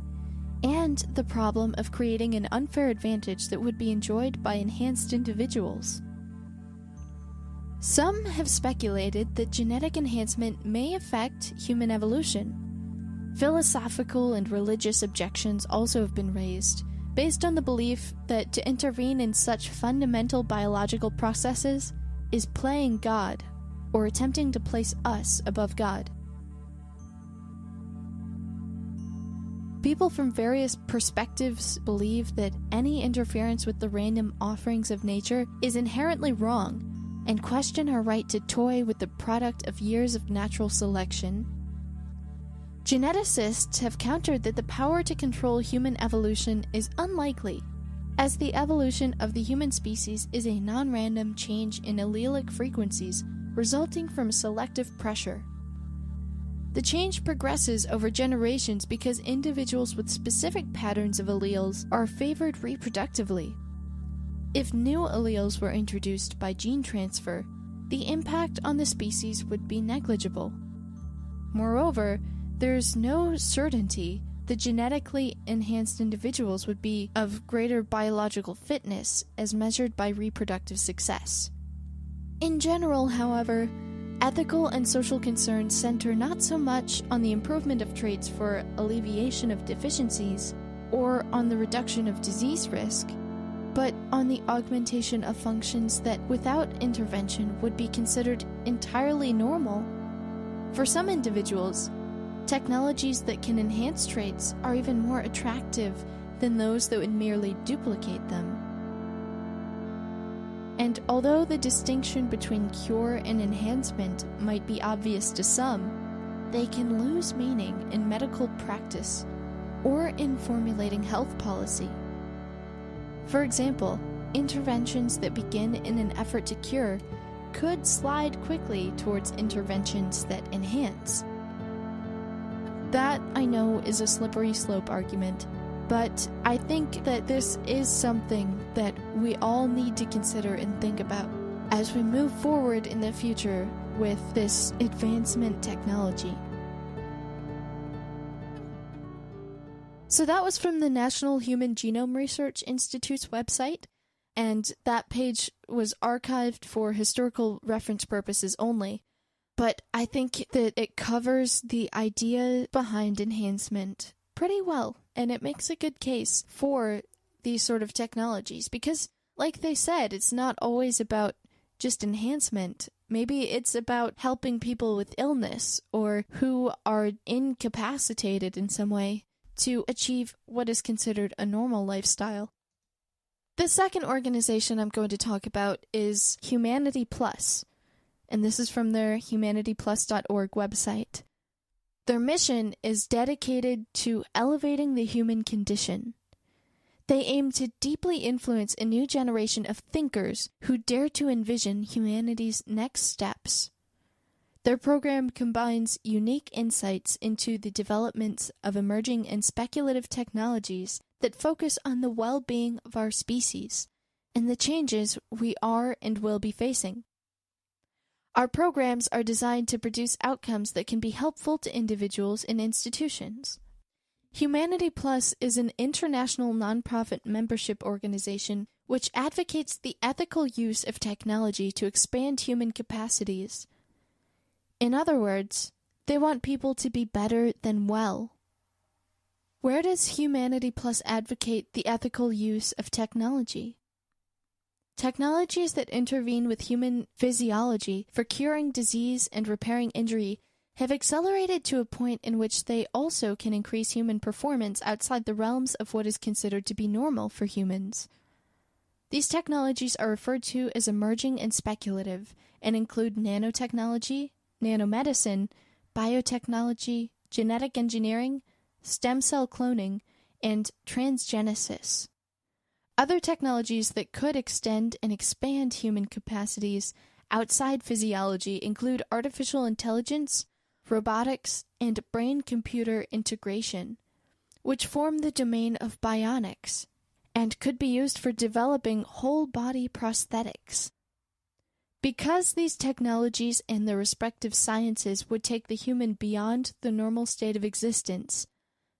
A: and the problem of creating an unfair advantage that would be enjoyed by enhanced individuals. Some have speculated that genetic enhancement may affect human evolution. Philosophical and religious objections also have been raised, based on the belief that to intervene in such fundamental biological processes is playing God, or attempting to place us above God. People from various perspectives believe that any interference with the random offerings of nature is inherently wrong, and question our right to toy with the product of years of natural selection. Geneticists have countered that the power to control human evolution is unlikely, as the evolution of the human species is a non-random change in allelic frequencies resulting from selective pressure. The change progresses over generations because individuals with specific patterns of alleles are favored reproductively. If new alleles were introduced by gene transfer, the impact on the species would be negligible. Moreover, there's no certainty that genetically enhanced individuals would be of greater biological fitness as measured by reproductive success. In general, however, ethical and social concerns center not so much on the improvement of traits for alleviation of deficiencies or on the reduction of disease risk, but on the augmentation of functions that without intervention would be considered entirely normal. For some individuals, technologies that can enhance traits are even more attractive than those that would merely duplicate them. And although the distinction between cure and enhancement might be obvious to some, they can lose meaning in medical practice or in formulating health policy. For example, interventions that begin in an effort to cure could slide quickly towards interventions that enhance. That, I know, is a slippery slope argument, but I think that this is something that we all need to consider and think about as we move forward in the future with this advancement technology. So that was from the National Human Genome Research Institute's website, and that page was archived for historical reference purposes only. But I think that it covers the idea behind enhancement pretty well, and it makes a good case for these sort of technologies, because, like they said, it's not always about just enhancement. Maybe it's about helping people with illness or who are incapacitated in some way to achieve what is considered a normal lifestyle. The second organization I'm going to talk about is Humanity Plus, and this is from their humanityplus.org website. Their mission is dedicated to elevating the human condition. They aim to deeply influence a new generation of thinkers who dare to envision humanity's next steps. Their program combines unique insights into the developments of emerging and speculative technologies that focus on the well-being of our species and the changes we are and will be facing. Our programs are designed to produce outcomes that can be helpful to individuals and institutions. Humanity Plus is an international nonprofit membership organization which advocates the ethical use of technology to expand human capacities. In other words, they want people to be better than well. Where does Humanity Plus advocate the ethical use of technology? Technologies that intervene with human physiology for curing disease and repairing injury have accelerated to a point in which they also can increase human performance outside the realms of what is considered to be normal for humans. These technologies are referred to as emerging and speculative, and include nanotechnology, nanomedicine, biotechnology, genetic engineering, stem cell cloning, and transgenesis. Other technologies that could extend and expand human capacities outside physiology include artificial intelligence, robotics, and brain-computer integration, which form the domain of bionics, and could be used for developing whole-body prosthetics. Because these technologies and their respective sciences would take the human beyond the normal state of existence,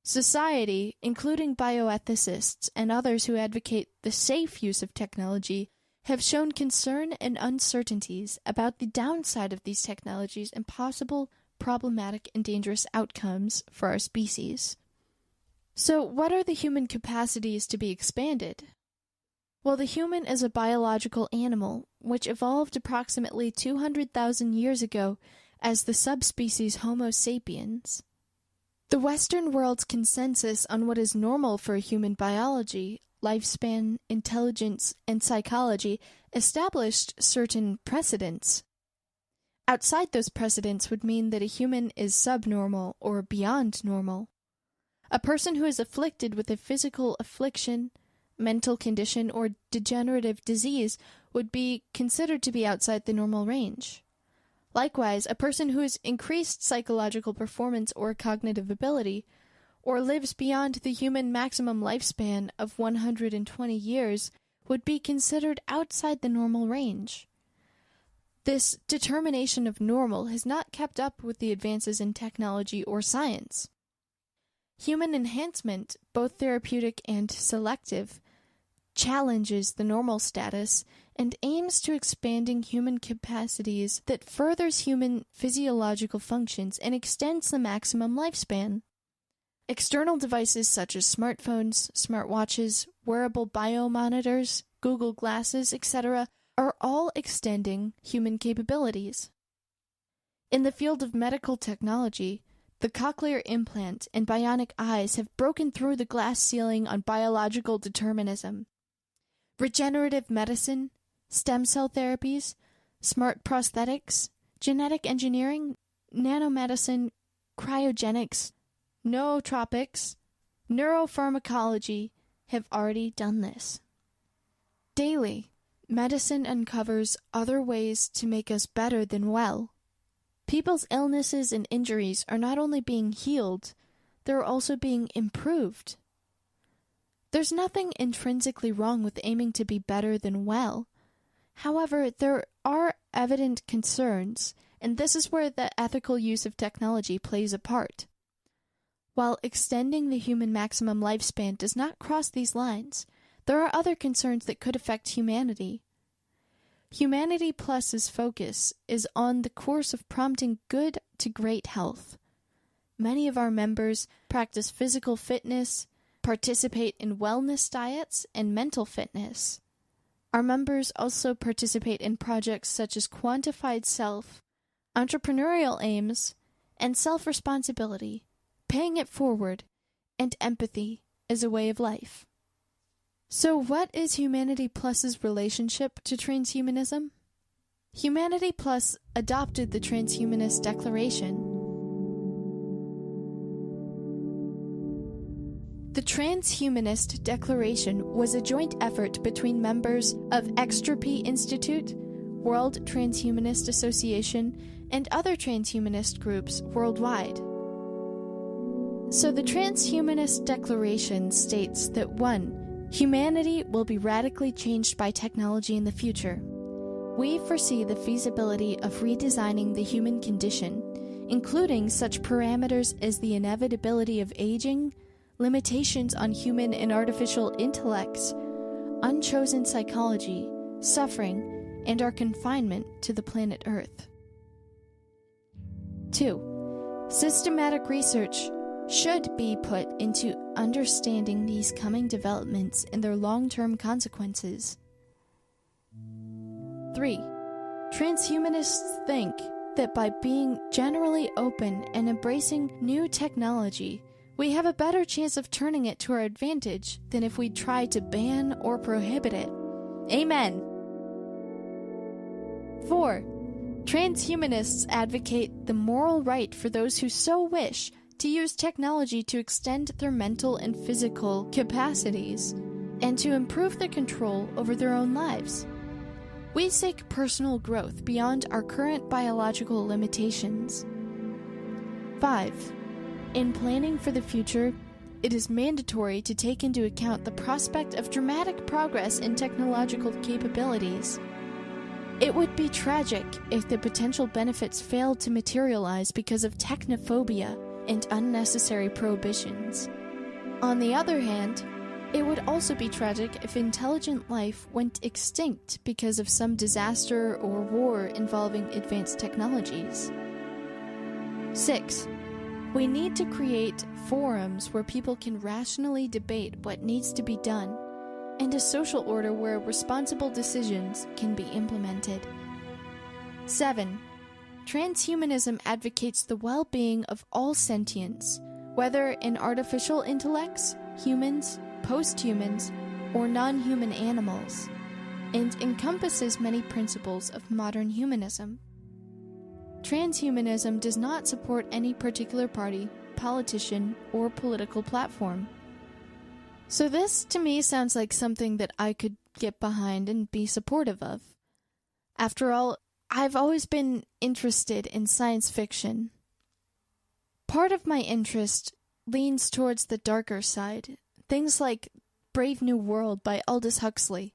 A: society, including bioethicists and others who advocate the safe use of technology, have shown concern and uncertainties about the downside of these technologies and possible problematic and dangerous outcomes for our species. So, what are the human capacities to be expanded? Well, the human is a biological animal, which evolved approximately 200,000 years ago as the subspecies Homo sapiens. The Western world's consensus on what is normal for human biology, lifespan, intelligence, and psychology established certain precedents. Outside those precedents would mean that a human is subnormal or beyond normal. A person who is afflicted with a physical affliction, mental condition, or degenerative disease would be considered to be outside the normal range. Likewise, a person who has increased psychological performance or cognitive ability, or lives beyond the human maximum lifespan of 120 years, would be considered outside the normal range. This determination of normal has not kept up with the advances in technology or science. Human enhancement, both therapeutic and selective, challenges the normal status and aims to expanding human capacities that furthers human physiological functions and extends the maximum lifespan. External devices such as smartphones, smartwatches, wearable biomonitors, Google Glasses, etc. are all extending human capabilities. In the field of medical technology, the cochlear implant and bionic eyes have broken through the glass ceiling on biological determinism. Regenerative medicine, stem cell therapies, smart prosthetics, genetic engineering, nanomedicine, cryogenics, nootropics, neuropharmacology have already done this. Daily, medicine uncovers other ways to make us better than well. People's illnesses and injuries are not only being healed, they're also being improved. There's nothing intrinsically wrong with aiming to be better than well. However, there are evident concerns, and this is where the ethical use of technology plays a part. While extending the human maximum lifespan does not cross these lines, there are other concerns that could affect humanity. Humanity Plus's focus is on the course of prompting good to great health. Many of our members practice physical fitness, participate in wellness diets, and mental fitness. Our members also participate in projects such as quantified self, entrepreneurial aims, and self-responsibility, paying it forward, and empathy as a way of life. So what is Humanity Plus's relationship to transhumanism? Humanity Plus adopted the Transhumanist Declaration. The Transhumanist Declaration was a joint effort between members of Extropy Institute, World Transhumanist Association, and other transhumanist groups worldwide. So the Transhumanist Declaration states that 1. Humanity will be radically changed by technology in the future. We foresee the feasibility of redesigning the human condition, including such parameters as the inevitability of aging, limitations on human and artificial intellects, unchosen psychology, suffering, and our confinement to the planet Earth. 2. Systematic research should be put into understanding these coming developments and their long-term consequences. 3. Transhumanists think that by being generally open and embracing new technology, we have a better chance of turning it to our advantage than if we try to ban or prohibit it. Amen. 4. Transhumanists advocate the moral right for those who so wish to use technology to extend their mental and physical capacities and to improve their control over their own lives. We seek personal growth beyond our current biological limitations. 5. In planning for the future, it is mandatory to take into account the prospect of dramatic progress in technological capabilities. It would be tragic if the potential benefits failed to materialize because of technophobia and unnecessary prohibitions. On the other hand, it would also be tragic if intelligent life went extinct because of some disaster or war involving advanced technologies. 6. We need to create forums where people can rationally debate what needs to be done, and a social order where responsible decisions can be implemented. 7. Transhumanism advocates the well-being of all sentients, whether in artificial intellects, humans, post-humans, or non-human animals, and encompasses many principles of modern humanism. Transhumanism does not support any particular party, politician, or political platform. So this, to me, sounds like something that I could get behind and be supportive of. After all, I've always been interested in science fiction. Part of my interest leans towards the darker side, things like Brave New World by Aldous Huxley,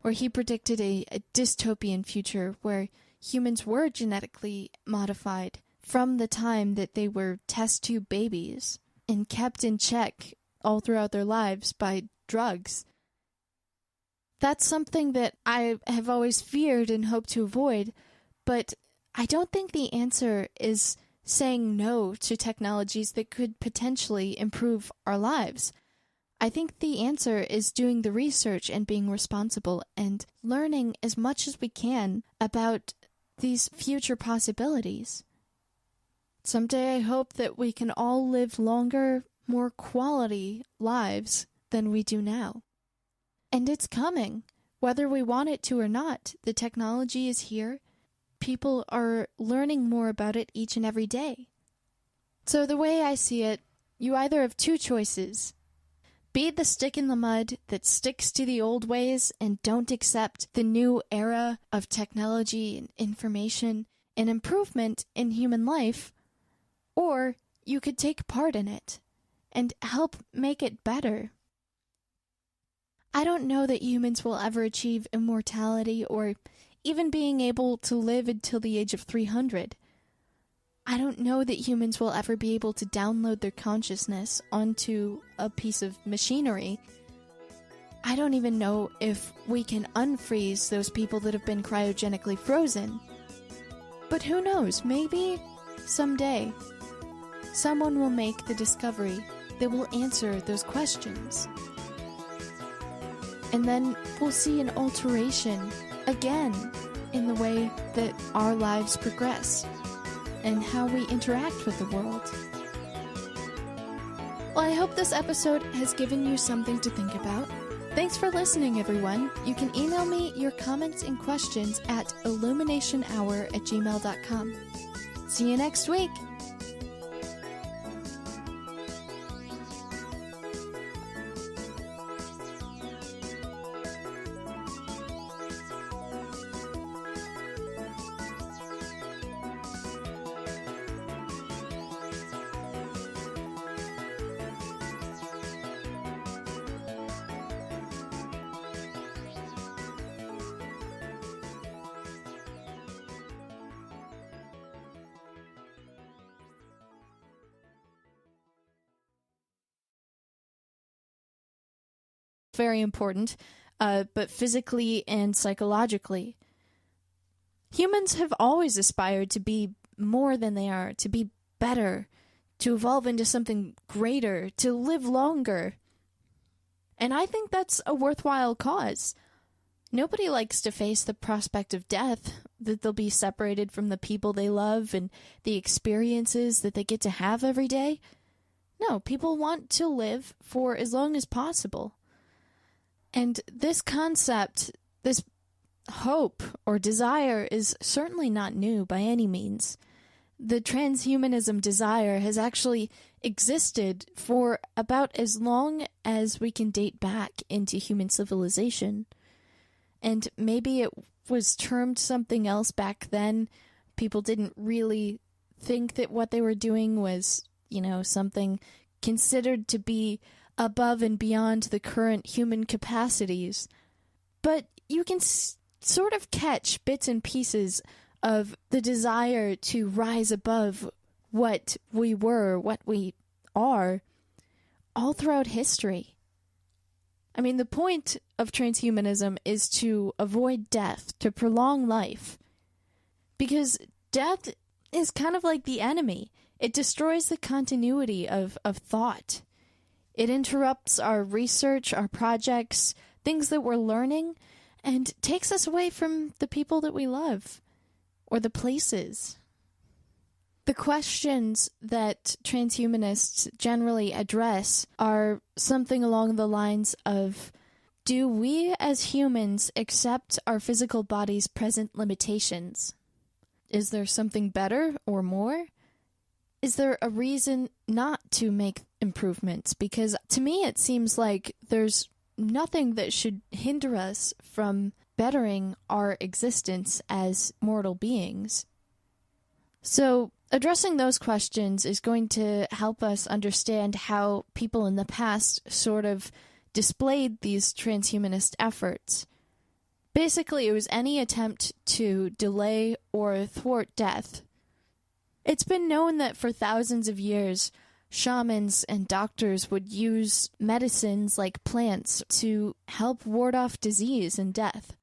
A: where he predicted a dystopian future where humans were genetically modified from the time that they were test tube babies and kept in check all throughout their lives by drugs. That's something that I have always feared and hoped to avoid, but I don't think the answer is saying no to technologies that could potentially improve our lives. I think the answer is doing the research and being responsible and learning as much as we can about these future possibilities. Someday I hope that we can all live longer, more quality lives than we do now. And it's coming. Whether we want it to or not, the technology is here. People are learning more about it each and every day. So the way I see it, you either have two choices. Be the stick in the mud that sticks to the old ways and don't accept the new era of technology and information and improvement in human life, or you could take part in it and help make it better. I don't know that humans will ever achieve immortality or even being able to live until the age of 300. I don't know that humans will ever be able to download their consciousness onto a piece of machinery. I don't even know if we can unfreeze those people that have been cryogenically frozen. But who knows, maybe someday someone will make the discovery that will answer those questions. And then we'll see an alteration again in the way that our lives progress and how we interact with the world. Well, I hope this episode has given you something to think about. Thanks for listening, everyone. You can email me your comments and questions at illuminationhour@gmail.com. See you next week. Very important, but physically and psychologically. Humans have always aspired to be more than they are, to be better, to evolve into something greater, to live longer. And I think that's a worthwhile cause. Nobody likes to face the prospect of death, that they'll be separated from the people they love and the experiences that they get to have every day. No, people want to live for as long as possible. And this concept, this hope or desire is certainly not new by any means. The transhumanism desire has actually existed for about as long as we can date back into human civilization. And maybe it was termed something else back then. People didn't really think that what they were doing was, something considered to be above and beyond the current human capacities. But you can sort of catch bits and pieces of the desire to rise above what we were, what we are, all throughout history. I mean, the point of transhumanism is to avoid death, to prolong life. Because death is kind of like the enemy. It destroys the continuity of thought. It interrupts our research, our projects, things that we're learning, and takes us away from the people that we love, or the places. The questions that transhumanists generally address are something along the lines of, do we as humans accept our physical body's present limitations? Is there something better or more? Is there a reason not to make improvements? Because to me it seems like there's nothing that should hinder us from bettering our existence as mortal beings. So addressing those questions is going to help us understand how people in the past sort of displayed these transhumanist efforts. Basically, it was any attempt to delay or thwart death. It's been known that for thousands of years, shamans and doctors would use medicines like plants to help ward off disease and death.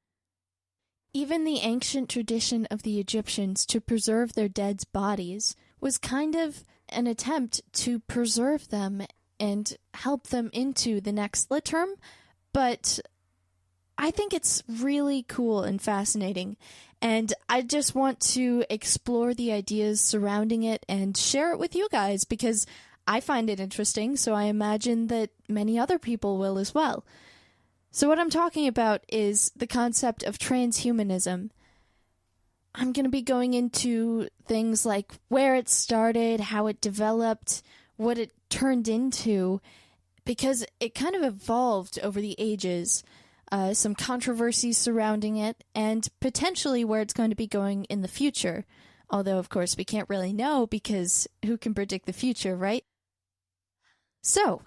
A: Even the ancient tradition of the Egyptians to preserve their dead's bodies was kind of an attempt to preserve them and help them into the next term, but I think it's really cool and fascinating, and I just want to explore the ideas surrounding it and share it with you guys because I find it interesting, so I imagine that many other people will as well. So what I'm talking about is the concept of transhumanism. I'm going to be going into things like where it started, how it developed, what it turned into, because it kind of evolved over the ages, some controversies surrounding it, and potentially where it's going to be going in the future. Although, of course, we can't really know because who can predict the future, right? So,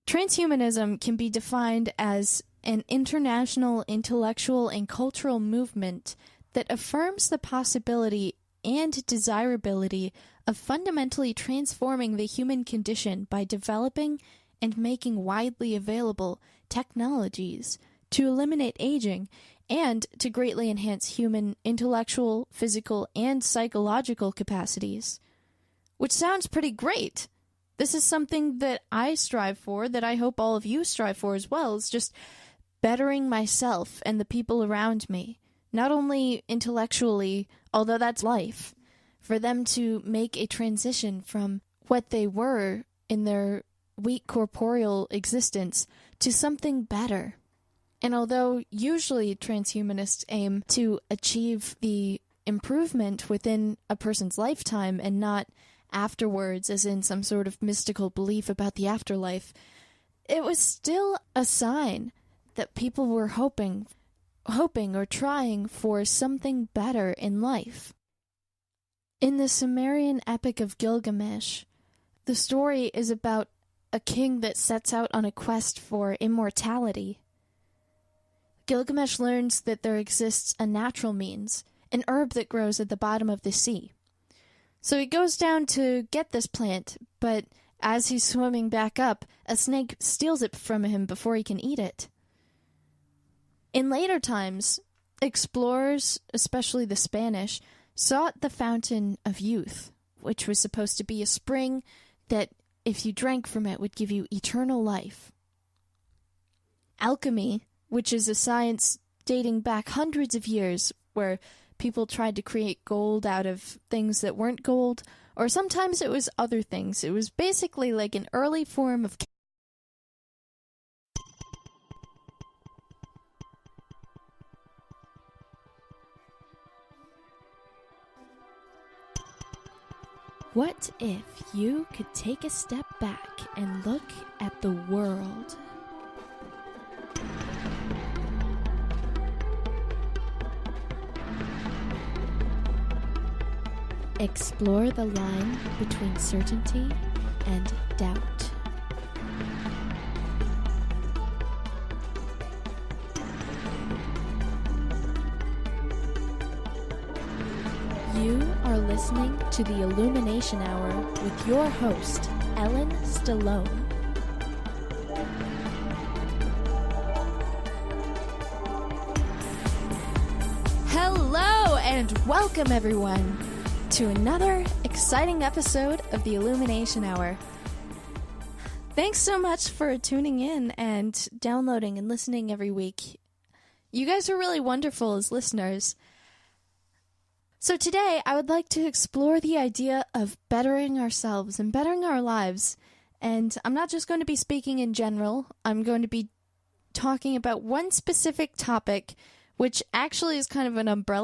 A: transhumanism can be defined as an international intellectual and cultural movement that affirms the possibility and desirability of fundamentally transforming the human condition by developing and making widely available technologies to eliminate aging and to greatly enhance human intellectual, physical, and psychological capacities. Which sounds pretty great. This is something that I strive for, that I hope all of you strive for as well, is just bettering myself and the people around me. Not only intellectually, although that's life, for them to make a transition from what they were in their weak corporeal existence to something better. And although usually transhumanists aim to achieve the improvement within a person's lifetime and not afterwards, as in some sort of mystical belief about the afterlife, it was still a sign that people were hoping or trying for something better in life. In the Sumerian epic of Gilgamesh, the story is about a king that sets out on a quest for immortality. Gilgamesh learns that there exists a natural means, an herb that grows at the bottom of the sea. So he goes down to get this plant, but as he's swimming back up, a snake steals it from him before he can eat it. In later times, explorers, especially the Spanish, sought the Fountain of Youth, which was supposed to be a spring that, if you drank from it, would give you eternal life. Alchemy, which is a science dating back hundreds of years, where people tried to create gold out of things that weren't gold, or sometimes it was other things. It was basically like an early form of What if you could take a step back and look at the world? Explore the line between certainty and doubt. You are listening to the Illumination Hour with your host, Ellen Stallone. Hello and welcome everyone to another exciting episode of the Illumination Hour. Thanks so much for tuning in and downloading and listening every week. You guys are really wonderful as listeners. So today, I would like to explore the idea of bettering ourselves and bettering our lives. And I'm not just going to be speaking in general. I'm going to be talking about one specific topic, which actually is kind of an umbrella